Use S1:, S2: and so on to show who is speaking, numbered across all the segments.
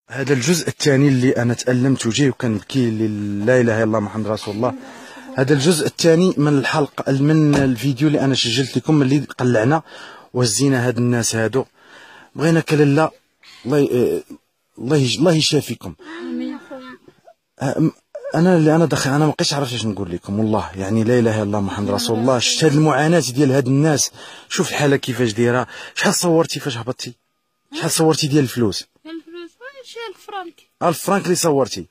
S1: هذا الجزء الثاني اللي انا تألمت وجاي وكنبكي لا اله الا الله محمد رسول الله. هذا الجزء الثاني من الحلقه من الفيديو اللي انا سجلت لكم اللي قلعنا وهزينا هاد الناس هادو. بغينا كلاله الله يشافيكم. انا داخل انا ما بقيتش عارف اش نقول لكم والله، يعني لا اله الا الله محمد رسول الله. شفت هاد المعاناه ديال هاد الناس، شوف الحاله كيفاش دايره. شحال صورتي فاش هبطتي؟ شحال صورتي ديال الفلوس؟
S2: 1000 فرانك.
S1: 1000 فرانك اللي صورتي.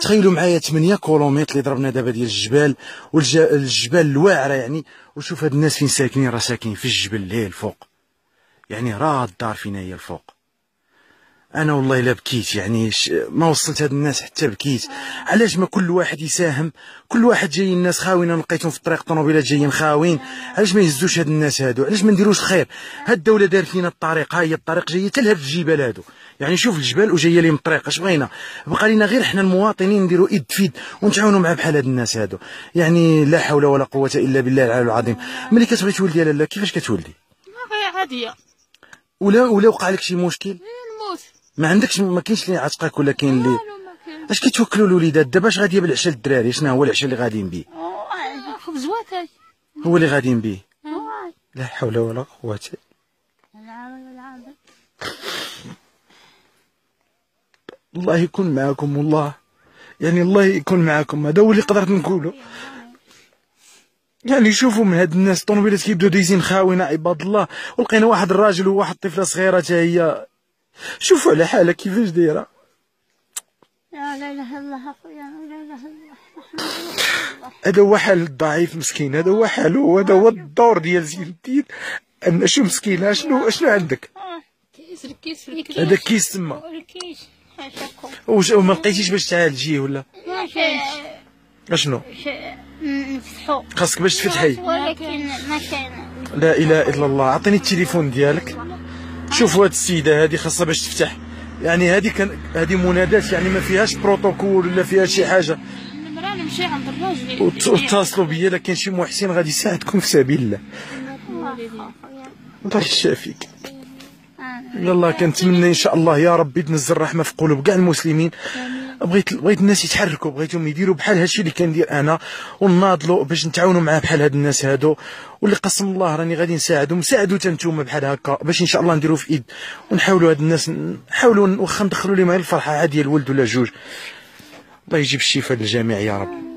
S1: تخيلوا معايا 8 كيلومتر اللي ضربنا دابا ديال الجبال، والجبال الواعره يعني. وشوف هاد الناس فين ساكنين، راه ساكنين في الجبل اللي الفوق، يعني راه الدار فينا هي الفوق. انا والله الا بكيت، يعني ما وصلت هاد الناس حتى بكيت. علاش ما كل واحد يساهم؟ كل واحد جاي الناس خاوين، انا لقيتهم في الطريق طوموبيلات جايين خاوين. علاش ما يهزوش هاد الناس هادو؟ علاش ما نديروش خير؟ هاد الدوله دارت لينا الطريق، ها هي الطريق جايه تلهب في الجبال هادو، يعني شوف الجبال وجايه لهم الطريق. اش بغينا؟ بقى لينا غير حنا المواطنين نديروا ايد في يد ونتعاونوا مع بحال هاد الناس هادو. يعني لا حول ولا قوه الا بالله العلي العظيم. ملي كتبغي تولدي يا لاله كيفاش كتولدي؟
S2: عاديه.
S1: ولا وقع لك شي مشكل؟
S2: نموت.
S1: ما عندكش، ما كاينش اللي يعتقك ولا كاين اللي اش كيتوكلوا الوليدات دابا؟ اش غاديه بالعشاء للدراري؟ شنو هو العشاء اللي غاديين به؟
S2: خبز واتاي
S1: هو اللي غاديين به. لا حول ولا قوه. الله يكون معكم والله، يعني الله يكون معكم. هذا هو اللي قدرت نقوله. يعني شوفوا من هاد الناس الطوموبيلات كيبداو دايزين خاوينه عباد الله، ولقينا واحد الراجل وواحد الطفله صغيره حتى هي. شوفوا على حالها كيفاش دايره.
S2: لا اله الا الله اخويا، لا اله الا الله.
S1: هذا هو حال الضعيف مسكين، هذا هو حاله، هذا هو الدور ديال زين الدين. ان شو مسكينه، شنو عندك؟
S2: كيس
S1: هذا كيس تما. واش ما لقيتيش باش تعالجيه ولا؟
S2: ما كاينش.
S1: اشنو؟
S2: نفتحو.
S1: خاصك باش تفتحي.
S2: ولكن ما كاين.
S1: لا اله الا الله. عطيني التليفون ديالك. شوفوا هاد السيده هادي خاصها باش تفتح، يعني هادي منادات، يعني ما فيهاش بروتوكول ولا فيها شي حاجه.
S2: نمشي عند الراجل
S1: واتصلوا بيا الا كاين شي محسن غادي يساعدكم في سبيل الله. الله يشافيك. يلا كنتمنى ان شاء الله يا ربي تنزل الرحمه في قلوب كاع المسلمين. بغيت الناس يتحركوا، بغيتهم يديروا بحال هادشي اللي كندير انا، ونناضلوا باش نتعاونوا مع بحال هاد الناس هادو. واللي قسم الله راني غادي نساعدهم. ساعدوا حتى نتوما بحال هكا باش ان شاء الله نديروا في ايد ونحاولوا هاد الناس، نحاولوا واخا ندخلوا لهم غير الفرحه عاديه الولد ولا جوج. الله يجيب الشفاء للجميع يا رب.